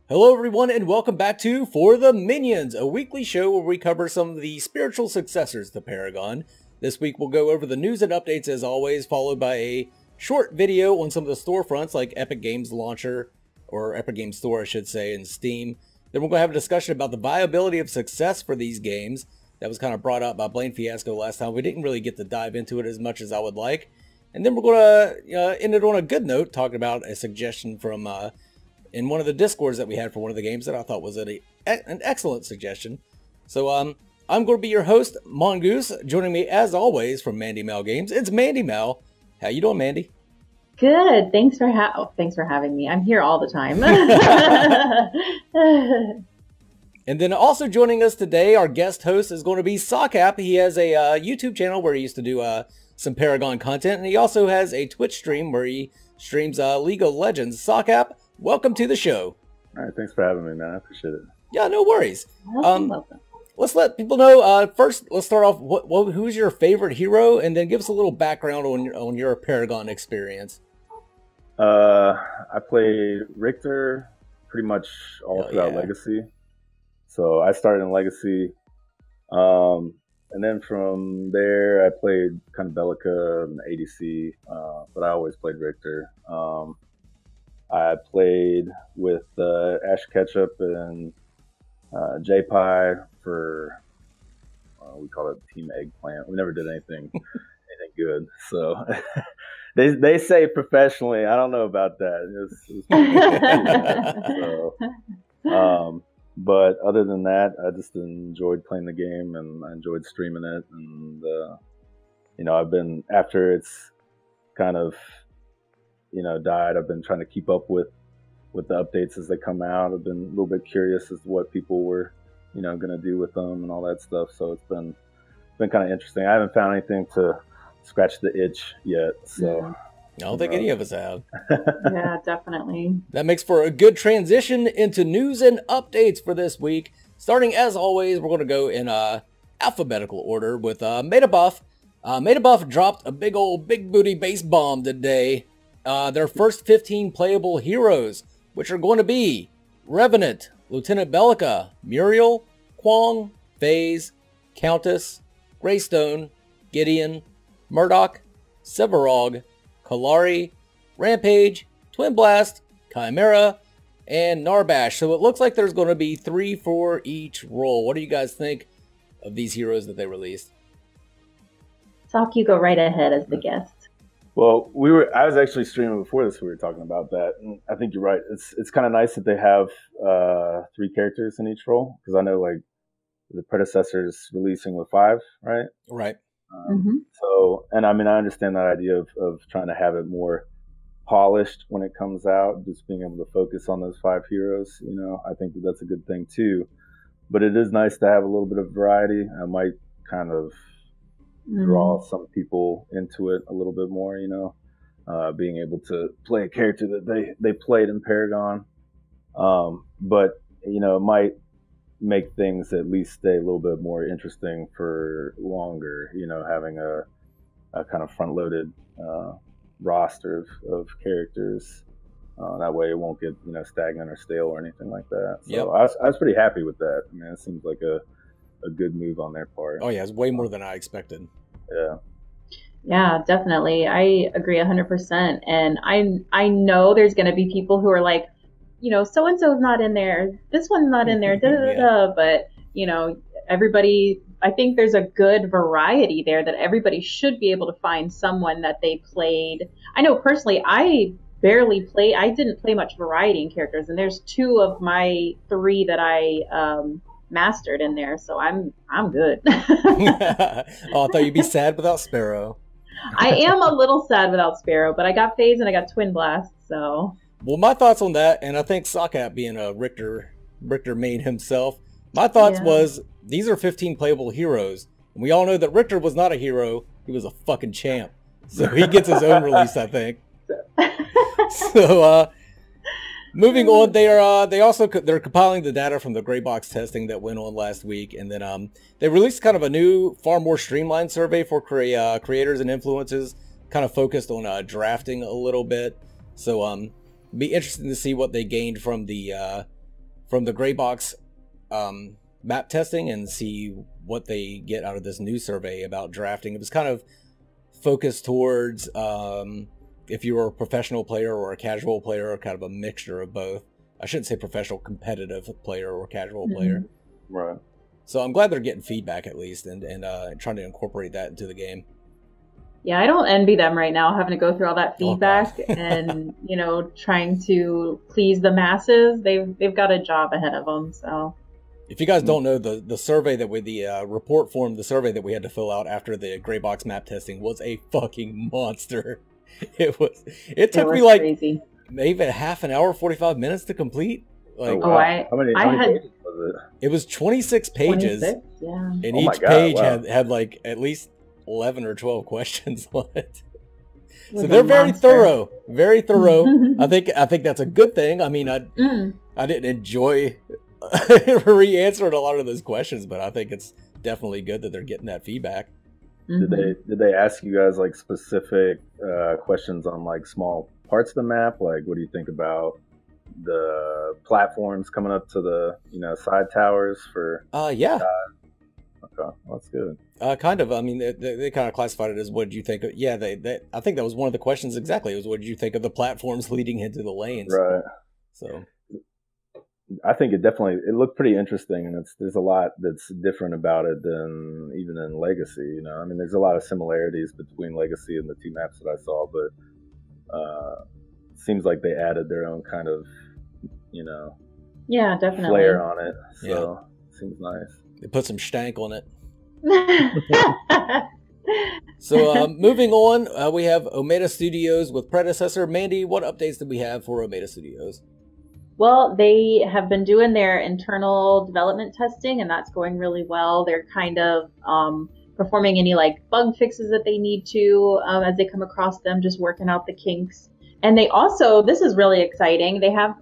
Hello everyone and welcome back to For the Minions, a weekly show where we cover some of the spiritual successors to Paragon. This week we'll go over the news and updates as always, followed by a short video on some of the storefronts like Epic Games Launcher, or Epic Games Store I should say, and Steam. Then we're going to have a discussion about the viability of success for these games. That was kind of brought up by Blaine Fiasco last time. We didn't really get to dive into it as much as I would like. And then we're going to end it on a good note, talking about a suggestion from in one of the discords that we had for one of the games that I thought was an excellent suggestion. So I'm going to be your host, Mongoose. Joining me as always from Mandy Mal Games, it's Mandy Mal. How you doing, Mandy? Good. Thanks for having me. I'm here all the time. And then also joining us today, our guest host is going to be Sockcap. He has a YouTube channel where he used to do some Paragon content, and he also has a Twitch stream where he streams League of Legends. Sockcap, welcome to the show. All right, thanks for having me, man. I appreciate it. Yeah, no worries. Welcome. Let's let people know. First, let's start off. Who's your favorite hero, and then give us a little background on your Paragon experience. I played Richter pretty much all throughout Legacy. So I started in Legacy, and then from there I played kind of Bellica and ADC, but I always played Richter. I played with Ash Ketchup and JPie for we call it Team Eggplant. We never did anything good. So they say professionally. I don't know about that. But other than that, I just enjoyed playing the game and I enjoyed streaming it. And I've been, after it's kind of died, I've been trying to keep up with the updates as they come out. I've been a little bit curious as to what people were going to do with them and all that stuff. So it's been kind of interesting. I haven't found anything to scratch the itch yet. So I don't think any of us have. Yeah, definitely. That makes for a good transition into news and updates for this week. Starting as always, we're going to go in alphabetical order with Metabuff. Metabuff dropped a big booty base bomb today. Their first 15 playable heroes, which are going to be Revenant, Lieutenant Bellica, Muriel, Kwong, FaZe, Countess, Greystone, Gideon, Murdoch, Sevarog, Kalari, Rampage, Twin Blast, Chimera, and Narbash. So it looks like there's going to be 3 for each role. What do you guys think of these heroes that they released? Sock, you go right ahead as the guest. Well, I was actually streaming before this. We were talking about that, and I think you're right. It's kind of nice that they have 3 characters in each role, because I know like the predecessors releasing with 5, right? Right. So, and I mean, I understand that idea of trying to have it more polished when it comes out, just being able to focus on those 5 heroes. I think that's a good thing too. But it is nice to have a little bit of variety. I might kind of draw some people into it a little bit more, being able to play a character that they played in Paragon. But, it might make things at least stay a little bit more interesting for longer, having a kind of front-loaded roster of characters. That way it won't get, stagnant or stale or anything like that. So I was pretty happy with that. I mean, it seems like a good move on their part. Oh yeah, it's way more than I expected. Yeah, definitely. I agree 100%. And I know there's going to be people who are like, so-and-so's not in there. This one's not in there. But, everybody, I think there's a good variety there that everybody should be able to find someone that they played. I know personally, I didn't play much variety in characters. And there's 2 of my 3 that I mastered in there. So I'm good. Oh, I thought you'd be sad without Sparrow. I am a little sad without Sparrow, but I got FaZe and I got Twin Blast, so... Well, my thoughts on that, and I think Sockcap being a Richter main himself, my thoughts was, these are 15 playable heroes. And we all know that Richter was not a hero, he was a fucking champ. So he gets his own release, I think. So, moving on, they're compiling the data from the gray box testing that went on last week, and then they released kind of a new, far more streamlined survey for creators and influencers, kind of focused on drafting a little bit. So be interesting to see what they gained from the from the gray box map testing and see what they get out of this new survey about drafting. It was kind of focused towards if you were a professional player or a casual player, or kind of a mixture of both. I shouldn't say professional competitive player or casual player. Right. So I'm glad they're getting feedback at least, and trying to incorporate that into the game. Yeah, I don't envy them right now having to go through all that feedback and, you know, trying to please the masses. They've got a job ahead of them. So if you guys don't know, the survey that the report form, the survey that we had to fill out after the gray box map testing was a fucking monster. It took me like crazy. Maybe a half an hour, 45 minutes to complete. Like, how many pages was it was 26 pages. 26, yeah. And each page had like at least 11 or 12 questions on it. So they're very thorough, very thorough. I think that's a good thing. I mean, I didn't enjoy re-answering a lot of those questions, but I think it's definitely good that they're getting that feedback. Did they ask you guys like specific questions on like small parts of the map? Like, what do you think about the platforms coming up to the side towers for? Yeah. Okay, that's good. Kind of. I mean, they kind of classified it as what did you think of, yeah, I think that was one of the questions exactly. It was what did you think of the platforms leading into the lanes? Right. So I think it looked pretty interesting, and there's a lot that's different about it than even in Legacy. I mean, there's a lot of similarities between Legacy and the two maps that I saw, but it seems like they added their own kind of yeah, definitely flair on it. So it seems nice. They put some stank on it. So moving on, we have Omega Studios with predecessor. Mandy, what updates did we have for Omega Studios? Well, they have been doing their internal development testing, and that's going really well. They're kind of performing any like bug fixes that they need to as they come across them, just working out the kinks. And they also, this is really exciting, they have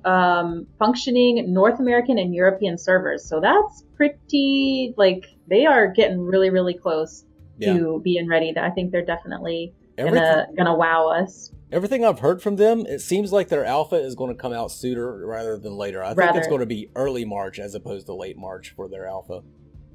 functioning North American and European servers. So that's pretty, like, they are getting really, really close to being ready. I think they're definitely gonna wow us. Everything I've heard from them, it seems like their alpha is going to come out sooner rather than later. I think it's going to be early March as opposed to late March for their alpha.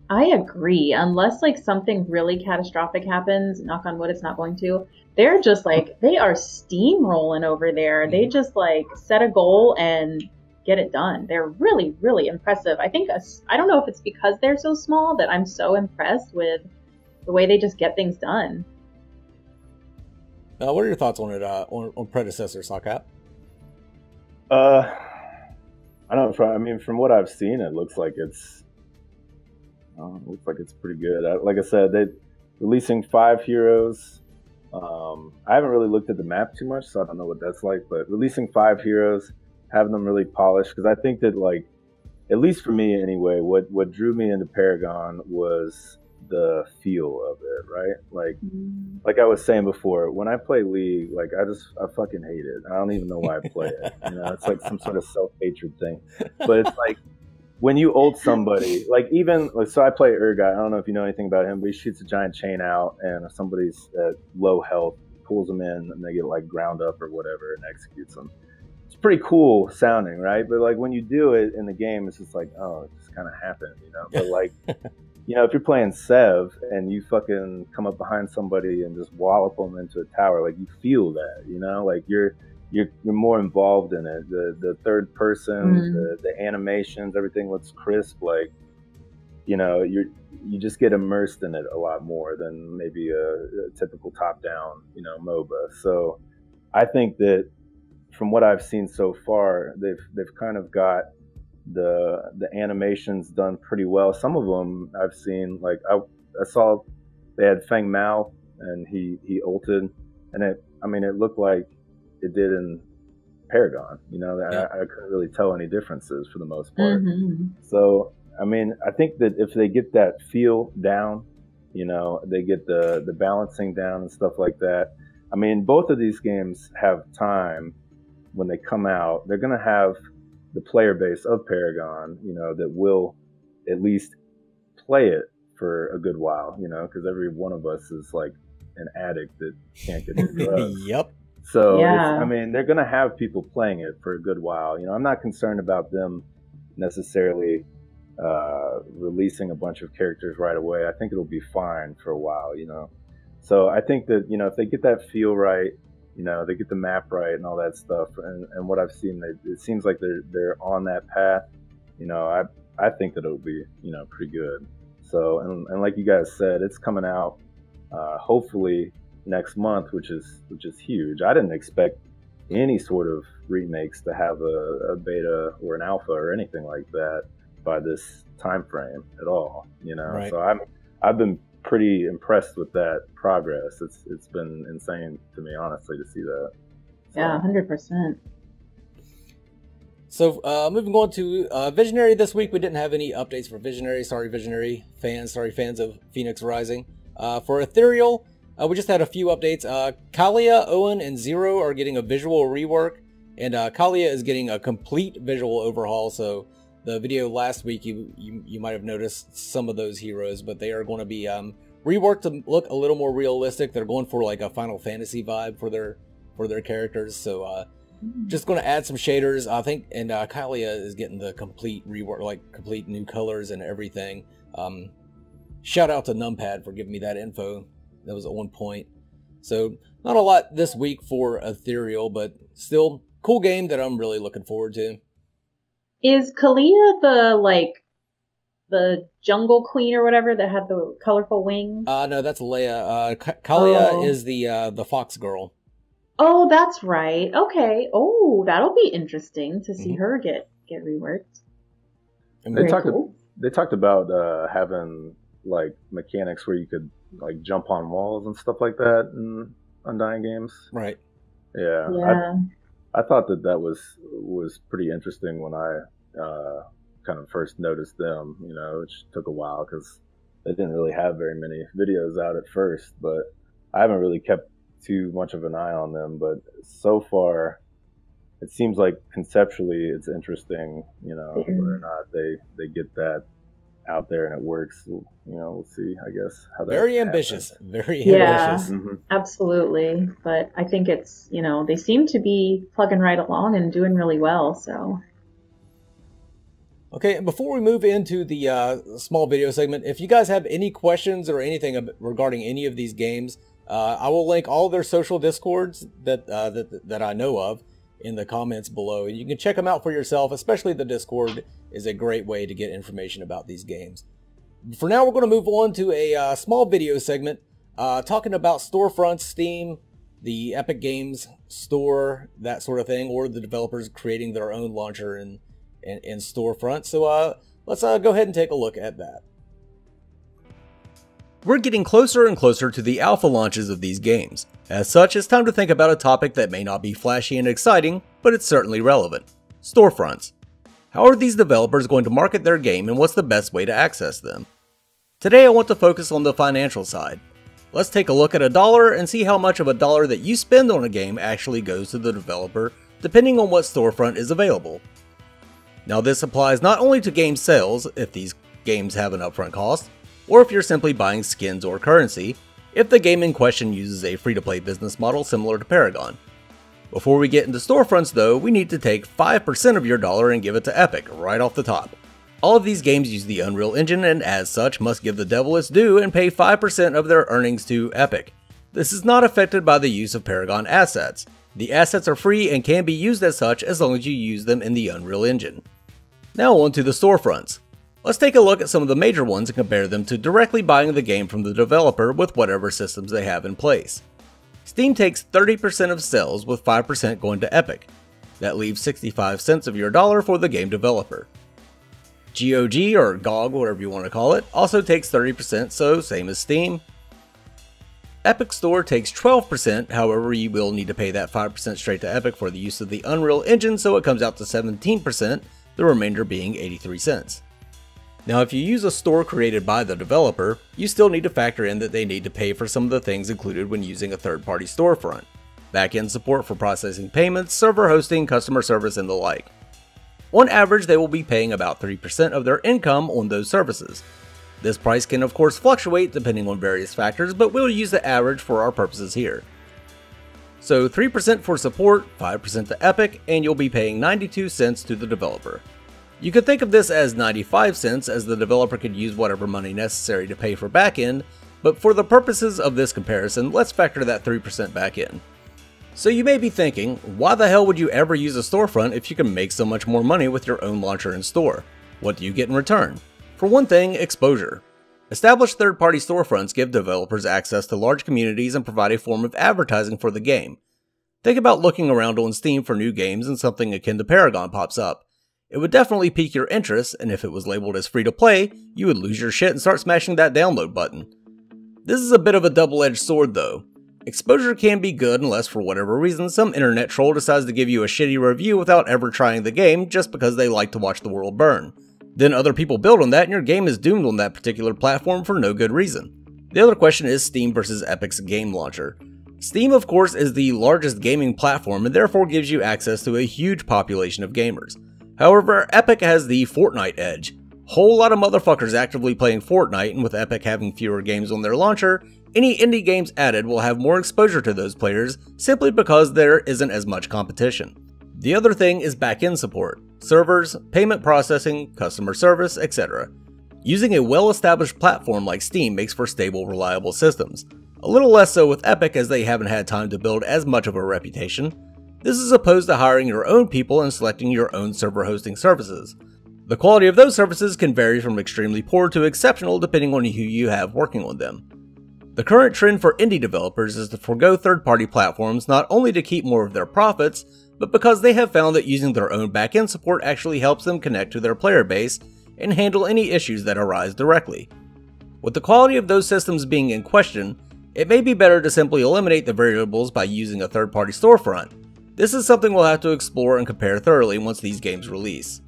I agree. Unless like something really catastrophic happens, knock on wood, it's not going to. They're just like, they are steamrolling over there. Mm-hmm. They just like set a goal and get it done. They're really, really impressive. I think, I don't know if it's because they're so small that I'm so impressed with the way they just get things done. What are your thoughts on it, on predecessor, Sockcap? I don't know. I mean, from what I've seen, it looks like it's pretty good. Like I said, they're releasing 5 heroes. I haven't really looked at the map too much, so I don't know what that's like. But releasing 5 heroes, having them really polished, because I think that, like, at least for me anyway, what drew me into Paragon was the feel of it, right? Like I was saying before, when I play League, like I fucking hate it. I don't even know why I play it. It's like some sort of self-hatred thing. But it's like when you ult somebody, like even so I play Urgot. I don't know if you know anything about him, but he shoots a giant chain out, and if somebody's at low health, pulls them in, and they get like ground up or whatever, and executes them. It's pretty cool sounding, right? But like when you do it in the game, it's just like, oh, it just kind of happened, But like. If you're playing Sev and you fucking come up behind somebody and just wallop them into a tower, like you feel that, like you're more involved in it. The third person, the animations, everything looks crisp. Like, you just get immersed in it a lot more than maybe a typical top-down, MOBA. So I think that from what I've seen so far, they've kind of got the animations done pretty well. Some of them I've seen, like I saw they had Feng Mao and he ulted, and it looked like it did in Paragon. I couldn't really tell any differences for the most part. So I think that if they get that feel down, they get the balancing down and stuff like that. Both of these games have time when they come out. They're gonna have the player base of Paragon, that will at least play it for a good while, because every one of us is like an addict that can't get their drugs. Yep. So, they're going to have people playing it for a good while. I'm not concerned about them necessarily releasing a bunch of characters right away. I think it'll be fine for a while, you know. So I think that, you know, if they get that feel right, you know, they get the map right and all that stuff, and what I've seen, it seems like they're on that path. You know, I think that it'll be, you know, pretty good. So, and like you guys said, it's coming out hopefully next month, which is huge. I didn't expect any sort of remakes to have a beta or an alpha or anything like that by this time frame at all, you know. Right. So I've been pretty impressed with that progress. It's been insane to me, honestly, to see that. So. Yeah, 100%. So moving on to Visionary this week, we didn't have any updates for Visionary. Sorry, Visionary fans. Sorry, fans of Phoenix Rising. For Ethereal, we just had a few updates. Kalia, Owen, and Zero are getting a visual rework, and Kalia is getting a complete visual overhaul. So the video last week, you might have noticed some of those heroes, but they are going to be reworked to look a little more realistic. They're going for like a Final Fantasy vibe for their characters. So just going to add some shaders, I think, and Kalia is getting the complete rework, like complete new colors and everything. Shout out to Numpad for giving me that info. That was on point. So not a lot this week for Ethereal, but still cool game that I'm really looking forward to. Is Kalia the jungle queen or whatever that had the colorful wings? No, that's Leia. Kalia is the fox girl. Oh, that's right. Okay. Oh, that'll be interesting to see her get reworked. They talked about having like mechanics where you could like jump on walls and stuff like that in Undying games. Right. Yeah. I thought that was pretty interesting when I kind of first noticed them, you know, which took a while because they didn't really have very many videos out at first, but I haven't really kept too much of an eye on them. But so far, it seems like conceptually it's interesting, you know, whether or not they get that out there and it works. You know, we'll see, I guess. How that very happens. ambitious. Very ambitious. Absolutely. But I think it's, you know, they seem to be plugging right along and doing really well, so. Okay, and before we move into the small video segment, if you guys have any questions or anything regarding any of these games, I will link all their social discords that I know of in the comments below. You can check them out for yourself, especially the Discord is a great way to get information about these games. For now, we're going to move on to a small video segment talking about Storefronts, Steam, the Epic Games Store, that sort of thing, or the developers creating their own launcher in Storefront. So let's go ahead and take a look at that. We're getting closer and closer to the alpha launches of these games. As such, it's time to think about a topic that may not be flashy and exciting, but it's certainly relevant. Storefronts. How are these developers going to market their game and what's the best way to access them? Today I want to focus on the financial side. Let's take a look at $1 and see how much of $1 that you spend on a game actually goes to the developer, depending on what storefront is available. Now this applies not only to game sales, if these games have an upfront cost, or if you're simply buying skins or currency, if the game in question uses a free-to-play business model similar to Paragon. Before we get into storefronts though, we need to take 5% of your dollar and give it to Epic right off the top. All of these games use the Unreal Engine and as such must give the devil its due and pay 5% of their earnings to Epic. This is not affected by the use of Paragon assets. The assets are free and can be used as such as long as you use them in the Unreal Engine. Now on to the storefronts. Let's take a look at some of the major ones and compare them to directly buying the game from the developer with whatever systems they have in place. Steam takes 30% of sales with 5% going to Epic. That leaves 65 cents of your dollar for the game developer. GOG, or GOG, whatever you want to call it, also takes 30%, so same as Steam. Epic Store takes 12%, however you will need to pay that 5% straight to Epic for the use of the Unreal Engine, so it comes out to 17%, the remainder being 83 cents. Now if you use a store created by the developer, you still need to factor in that they need to pay for some of the things included when using a third-party storefront. Back-end support for processing payments, server hosting, customer service, and the like. On average, they will be paying about 3% of their income on those services. This price can of course fluctuate depending on various factors, but we'll use the average for our purposes here. So 3% for support, 5% to Epic, and you'll be paying 92 cents to the developer. You could think of this as 95 cents, as the developer could use whatever money necessary to pay for backend, but for the purposes of this comparison, let's factor that 3% back in. So you may be thinking, why the hell would you ever use a storefront if you can make so much more money with your own launcher and store? What do you get in return? For one thing, exposure. Established third-party storefronts give developers access to large communities and provide a form of advertising for the game. Think about looking around on Steam for new games and something akin to Paragon pops up. It would definitely pique your interest, and if it was labeled as free to play, you would lose your shit and start smashing that download button. This is a bit of a double-edged sword though. Exposure can be good unless for whatever reason some internet troll decides to give you a shitty review without ever trying the game just because they like to watch the world burn. Then other people build on that and your game is doomed on that particular platform for no good reason. The other question is Steam versus Epic's game launcher. Steam of course is the largest gaming platform and therefore gives you access to a huge population of gamers. However, Epic has the Fortnite edge. Whole lot of motherfuckers actively playing Fortnite, and with Epic having fewer games on their launcher, any indie games added will have more exposure to those players simply because there isn't as much competition. The other thing is back-end support, servers, payment processing, customer service, etc. Using a well-established platform like Steam makes for stable, reliable systems. A little less so with Epic as they haven't had time to build as much of a reputation. This is opposed to hiring your own people and selecting your own server hosting services. The quality of those services can vary from extremely poor to exceptional depending on who you have working on them. The current trend for indie developers is to forgo third-party platforms not only to keep more of their profits, but because they have found that using their own back-end support actually helps them connect to their player base and handle any issues that arise directly. With the quality of those systems being in question, it may be better to simply eliminate the variables by using a third-party storefront. This is something we'll have to explore and compare thoroughly once these games release.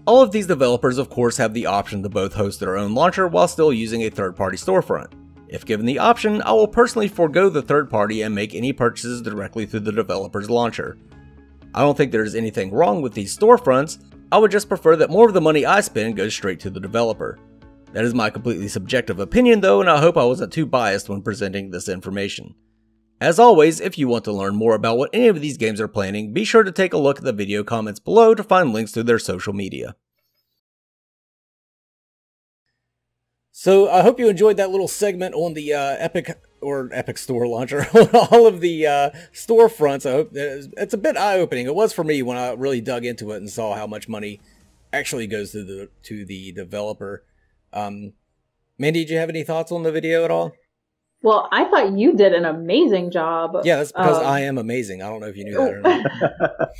All of these developers of course have the option to both host their own launcher while still using a third-party storefront. If given the option, I will personally forego the third party and make any purchases directly through the developer's launcher. I don't think there's anything wrong with these storefronts, I would just prefer that more of the money I spend goes straight to the developer. That is my completely subjective opinion though, and I hope I wasn't too biased when presenting this information. As always, if you want to learn more about what any of these games are planning, be sure to take a look at the video comments below to find links to their social media. So I hope you enjoyed that little segment on the Epic Store launcher, on all of the storefronts. I hope it's a bit eye-opening. It was for me when I really dug into it and saw how much money actually goes to the developer. Mandy, did you have any thoughts on the video at all? Well, I thought you did an amazing job. Yeah, that's because I am amazing. I don't know if you knew that or not.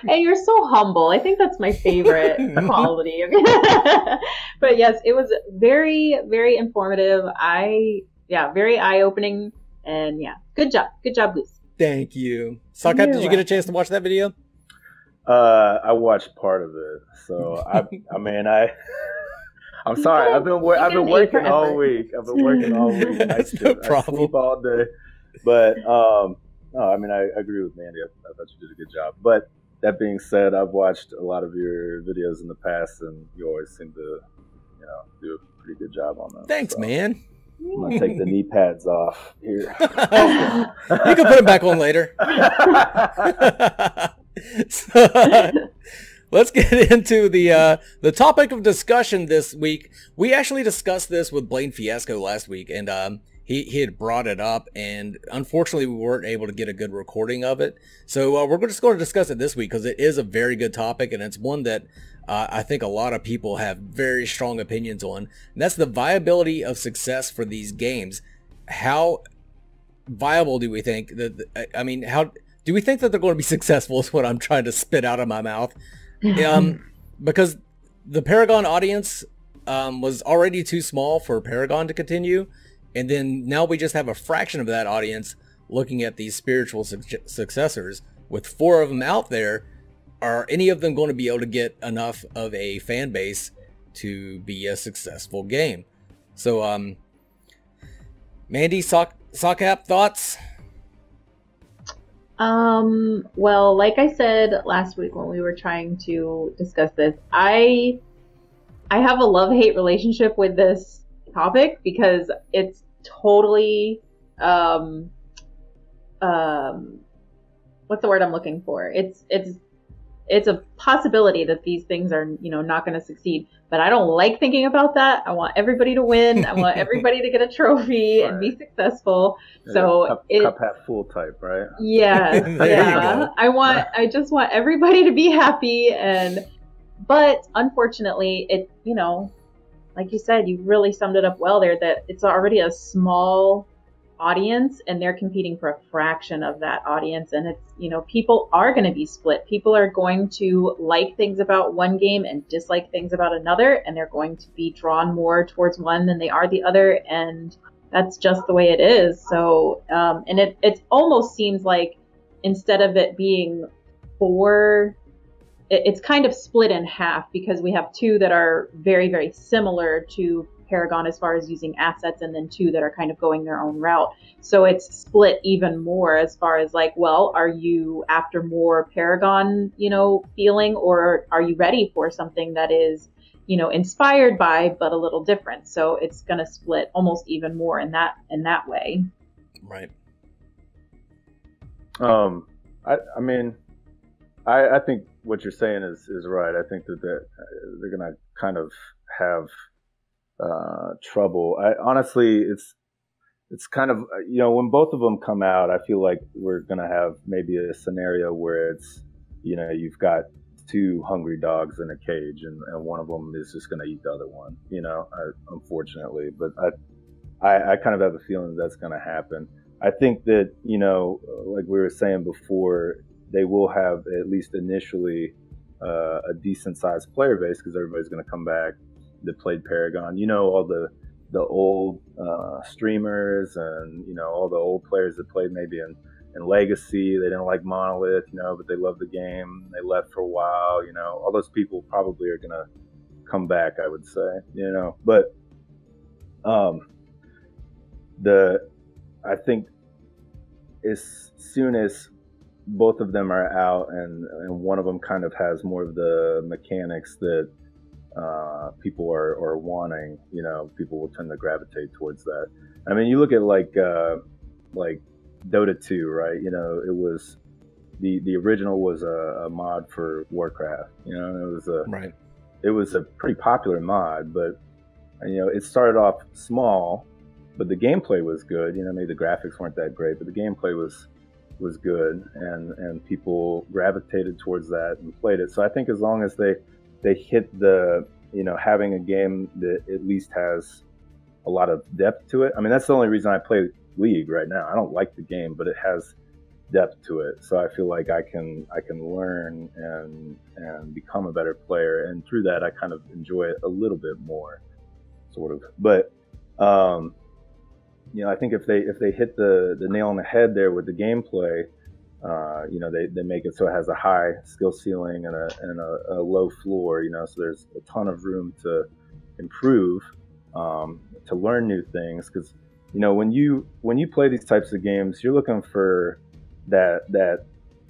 And you're so humble. I think that's my favorite quality of you. But yes, it was very, very informative. Very eye-opening. And yeah, good job. Good job, Goose. Thank you. Sockcap, did you get a chance to watch that video? I watched part of it. So I'm sorry. I've been working all week. That's no problem. I sleep all day. But no, I mean, I agree with Mandy. I thought you did a good job. But that being said, I've watched a lot of your videos in the past, and you always seem to, do a pretty good job on them. Thanks, man. I'm gonna take the knee pads off here. You can put them back on later. So, let's get into the topic of discussion this week. We actually discussed this with Blaine Fiasco last week, and he had brought it up, and unfortunately we weren't able to get a good recording of it. So we're just going to discuss it this week because it is a very good topic, and it's one that I think a lot of people have very strong opinions on. And that's the viability of success for these games. How viable do we think that? I mean, how do we think that they're going to be successful? Is what I'm trying to spit out of my mouth. Because the Paragon audience was already too small for Paragon to continue, and then now we just have a fraction of that audience looking at these spiritual successors. With 4 of them out there, are any of them going to be able to get enough of a fan base to be a successful game? So, Mandy, Sockcap, thoughts? Well, like I said last week when we were trying to discuss this, I have a love-hate relationship with this topic because it's totally, what's the word I'm looking for? It's it's a possibility that these things are, not going to succeed. But I don't like thinking about that. I want everybody to win. I want everybody to get a trophy and be successful. So cup half full type, right? Yeah, yeah. I just want everybody to be happy. But unfortunately, it, like you said, you really summed it up well there, that it's already a small audience and they're competing for a fraction of that audience. And it's, people are going to be split. People are going to like things about one game and dislike things about another, and they're going to be drawn more towards one than they are the other. And that's just the way it is. So, and it almost seems like instead of it being it's kind of split in half, because we have two that are very, very similar to Paragon as far as using assets, and then two that are kind of going their own route. So it's split even more as far as like, well, are you after more Paragon, feeling, or are you ready for something that is, inspired by, but a little different? So it's going to split almost even more in that way. Right. I mean, I think what you're saying is right. I think that they're going to kind of have trouble. Honestly, it's kind of, when both of them come out, I feel like we're going to have maybe a scenario where it's, you've got two hungry dogs in a cage, and one of them is just going to eat the other one, unfortunately. But I kind of have a feeling that's going to happen. I think that, like we were saying before, they will have, at least initially, a decent sized player base, because everybody's going to come back that played Paragon. All the old streamers, and all the old players that played maybe in Legacy. They didn't like Monolith, but they loved the game. They left for a while. All those people probably are going to come back, I would say. But I think as soon as both of them are out, and one of them kind of has more of the mechanics that people are wanting, people will tend to gravitate towards that. I mean, you look at like Dota 2, right? It was the original was a mod for Warcraft. It was a pretty popular mod, but it started off small, but the gameplay was good. Maybe the graphics weren't that great, but the gameplay was good, and people gravitated towards that and played it. So I think as long as they hit the, having a game that at least has a lot of depth to it. I mean, that's the only reason I play League right now. I don't like the game, but it has depth to it. So I feel like I can learn and become a better player, and through that I kind of enjoy it a little bit more, sort of. But I think if they hit the nail on the head there with the gameplay, they make it so it has a high skill ceiling and a low floor, so there's a ton of room to improve, to learn new things. Because when you play these types of games, you're looking for that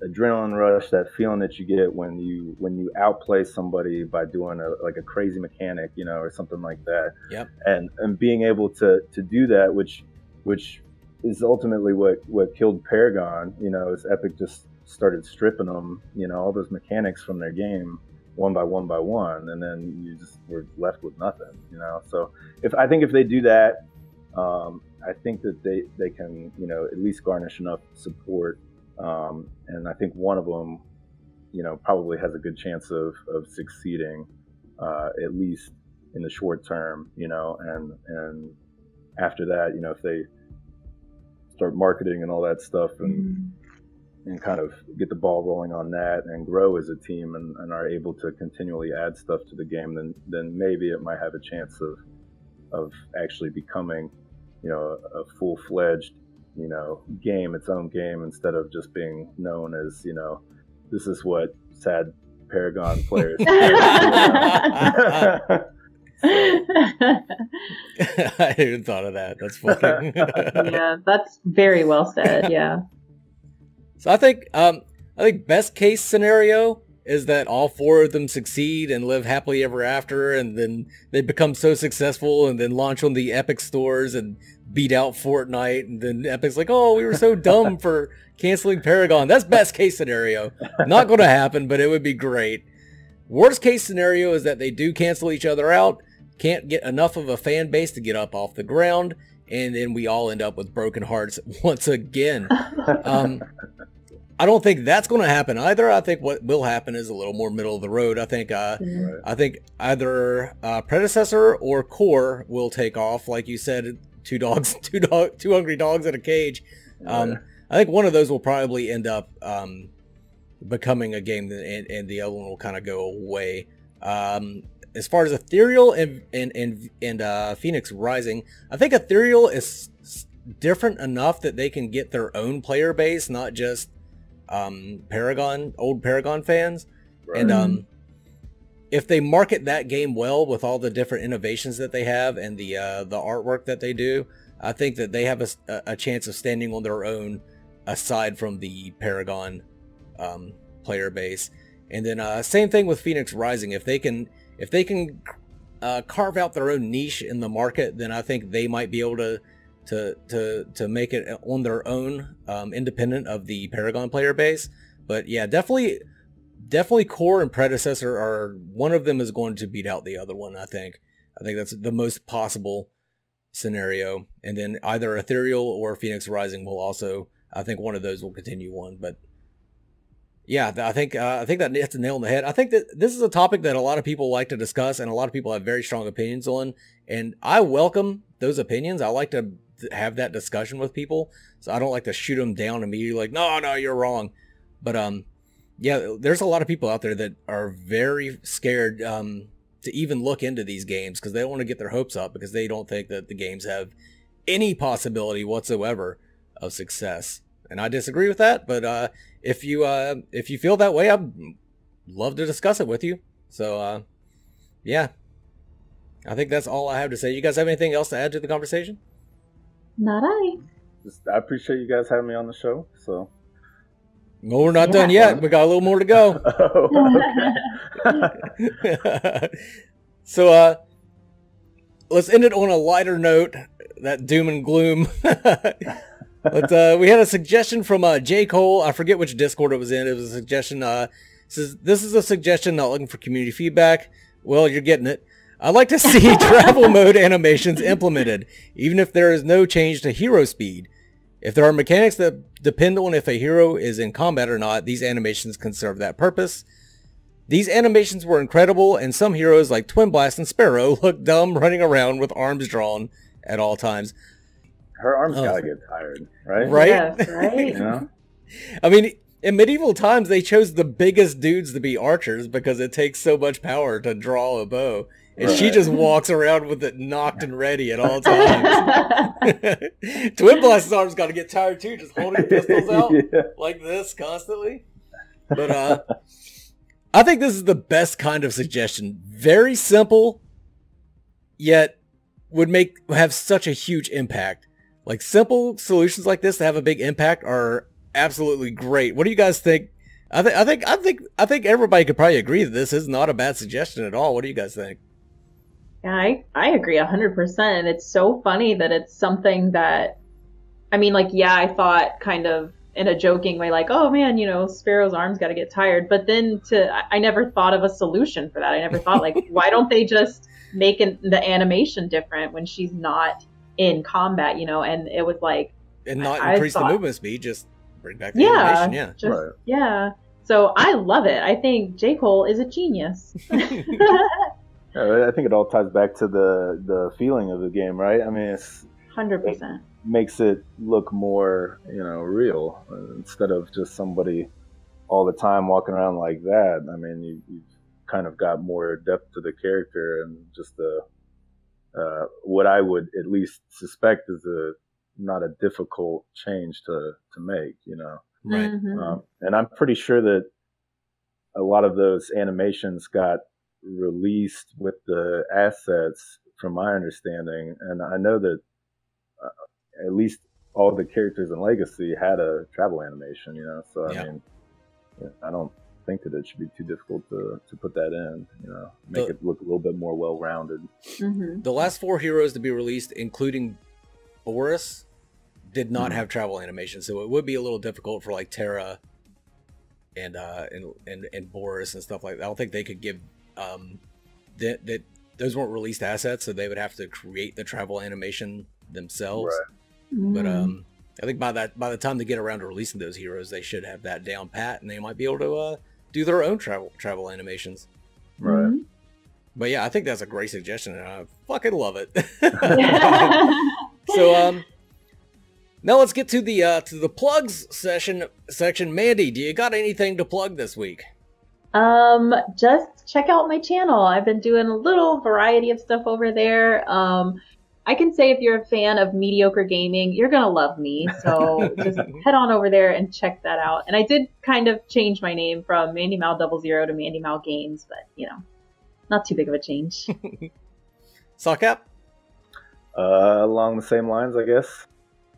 adrenaline rush, that feeling that you get when you outplay somebody by doing a crazy mechanic, or something like that. Yep. And being able to do that, which is ultimately what killed Paragon. Is Epic just started stripping them, all those mechanics from their game one by one, and then you just were left with nothing. So I think if they do that, I think that they can, at least garnish enough support, and I think one of them, probably has a good chance of succeeding, at least in the short term, and after that, if they start marketing and all that stuff, and kind of get the ball rolling on that and grow as a team, and are able to continually add stuff to the game, then maybe it might have a chance of actually becoming, a full-fledged, game, its own game, instead of just being known as, this is what sad Paragon players do. I hadn't thought of that. That's funny. Yeah, that's very well said. Yeah. So I think best case scenario is that all four of them succeed and live happily ever after, and then they become so successful and then launch on the Epic stores and beat out Fortnite, and then Epic's like, oh, we were so dumb for canceling Paragon. That's best case scenario. Not going to happen, but it would be great. Worst case scenario is that they do cancel each other out, can't get enough of a fan base to get up off the ground, and then we all end up with broken hearts once again. I don't think that's going to happen either. I think what will happen is a little more middle of the road. I think I think either predecessor or core will take off, like you said, two hungry dogs in a cage. I think one of those will probably end up becoming a game, and the other one will kind of go away. As far as Ethereal and Phoenix Rising, I think Ethereal is different enough that they can get their own player base, not just old Paragon fans. Right. And if they market that game well with all the different innovations that they have and the artwork that they do, I think that they have a chance of standing on their own aside from the Paragon player base. And then same thing with Phoenix Rising. If they can carve out their own niche in the market, then I think they might be able to make it on their own, independent of the Paragon player base. But yeah, definitely core and predecessor are, one of them is going to beat out the other one. I think that's the most possible scenario. And then either Ethereal or Phoenix Rising will also, I think one of those will continue on. But yeah, I think that hits the nail on the head. I think that this is a topic that a lot of people like to discuss, and a lot of people have very strong opinions on, and I welcome those opinions. I like to have that discussion with people, so I don't like to shoot them down immediately like, no, you're wrong. But yeah, there's a lot of people out there that are very scared to even look into these games because they don't want to get their hopes up, because they don't think that the games have any possibility whatsoever of success. And I disagree with that, but if you feel that way, I'd love to discuss it with you. So yeah, I think that's all I have to say. You guys have anything else to add to the conversation? Not I. I appreciate you guys having me on the show. So, well, we're not done yet. We got a little more to go. Okay. So let's end it on a lighter note. That doom and gloom. But we had a suggestion from J. Cole. I forget which Discord it was in. It was a suggestion. Says, this is a suggestion, not looking for community feedback. Well, you're getting it. I'd like to see travel mode animations implemented, even if there is no change to hero speed. If there are mechanics that depend on if a hero is in combat or not, these animations can serve that purpose. These animations were incredible, and some heroes like Twin Blast and Sparrow look dumb running around with arms drawn at all times. Her arms gotta get tired, right? Right? Yes, right. You know? I mean, in medieval times, they chose the biggest dudes to be archers because it takes so much power to draw a bow. And she just walks around with it knocked and ready at all times. Twin Blast's arms got to get tired too, just holding pistols out like this constantly. But I think this is the best kind of suggestion. Very simple, yet would have such a huge impact. Like, simple solutions like this that have a big impact are absolutely great. What do you guys think? I think everybody could probably agree that this is not a bad suggestion at all. What do you guys think? Yeah, I agree 100%. It's so funny that it's something that, I mean, like, yeah, I thought kind of in a joking way, like, oh man, Sparrow's arms got to get tired. But then I never thought of a solution for that. I never thought, like, why don't they just make the animation different when she's not in combat, and it was like, and not increase the movement speed, just bring back the animation. Yeah. So I love it. I think J. Cole is a genius. I think it all ties back to the feeling of the game, right? I mean, it's 100%. It makes it look more, real instead of just somebody all the time walking around like that. I mean, you've kind of got more depth to the character, and just what I would at least suspect is not a difficult change to make, Right. Mm-hmm. And I'm pretty sure that a lot of those animations got released with the assets, from my understanding, and I know that at least all the characters in Legacy had a travel animation, so I mean, I don't think that it should be too difficult to put that in, make it look a little bit more well-rounded. Mm-hmm. The last 4 heroes to be released, including Boris did not have travel animation, so it would be a little difficult for like Terra and Boris and stuff like that. I don't think they could give that those weren't released assets, so they would have to create the travel animation themselves. Right. But I think by the time they get around to releasing those heroes, they should have that down pat, and they might be able to do their own travel animations. Right. But yeah, I think that's a great suggestion, and I fucking love it. So now let's get to the plugs section. Mandy, do you got anything to plug this week? Just check out my channel. I've been doing a little variety of stuff over there. I can say if you're a fan of mediocre gaming, you're gonna love me. So just head on over there and check that out. And I did kind of change my name from Mandy Mal 00 to Mandy Mal Games, but you know, not too big of a change. Sockcap? Along the same lines, I guess.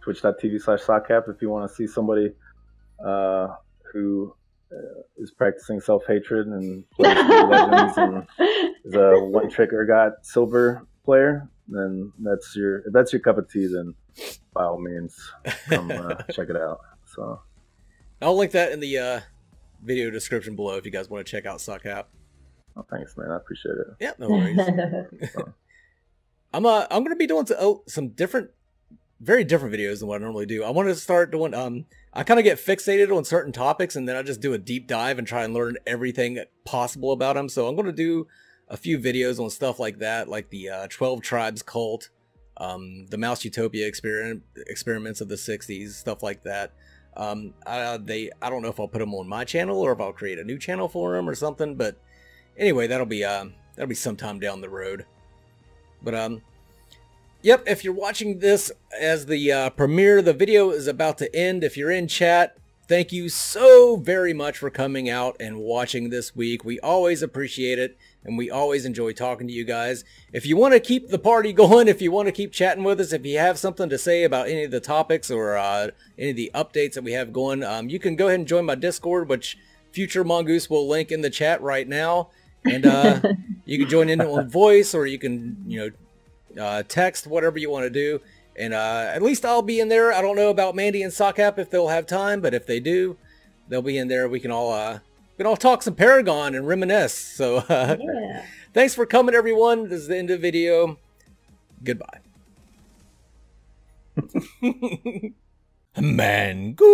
Twitch.tv/Sockcap if you want to see somebody who is practicing self-hatred and plays Legends and is a one-trick ergot silver player, then if that's your cup of tea, then by all means come check it out. So I'll link that in the video description below if you guys want to check out Sockcap. Oh, thanks, man. I appreciate it. Yeah, no worries. I'm going to be doing some very different videos than what I normally do. I want to start doing, I kind of get fixated on certain topics, and then I just do a deep dive and try and learn everything possible about them. So I'm going to do a few videos on stuff like that, like the 12 Tribes cult, the Mouse Utopia experiments of the 60s, stuff like that. I don't know if I'll put them on my channel or if I'll create a new channel for them or something, but anyway, that'll be sometime down the road. But yep, if you're watching this as the premiere, the video is about to end. If you're in chat, thank you so very much for coming out and watching this week. We always appreciate it, and we always enjoy talking to you guys. If you want to keep the party going, if you want to keep chatting with us, if you have something to say about any of the topics or any of the updates that we have going, you can go ahead and join my Discord, which Future Mongoose will link in the chat right now. And you can join in on voice, or you can, text, whatever you want to do. And at least I'll be in there. I don't know about Mandy and Sockcap if they'll have time, but if they do, they'll be in there. We can all talk some Paragon and reminisce. So yeah. Thanks for coming, everyone. This is the end of the video. Goodbye. Mangoose.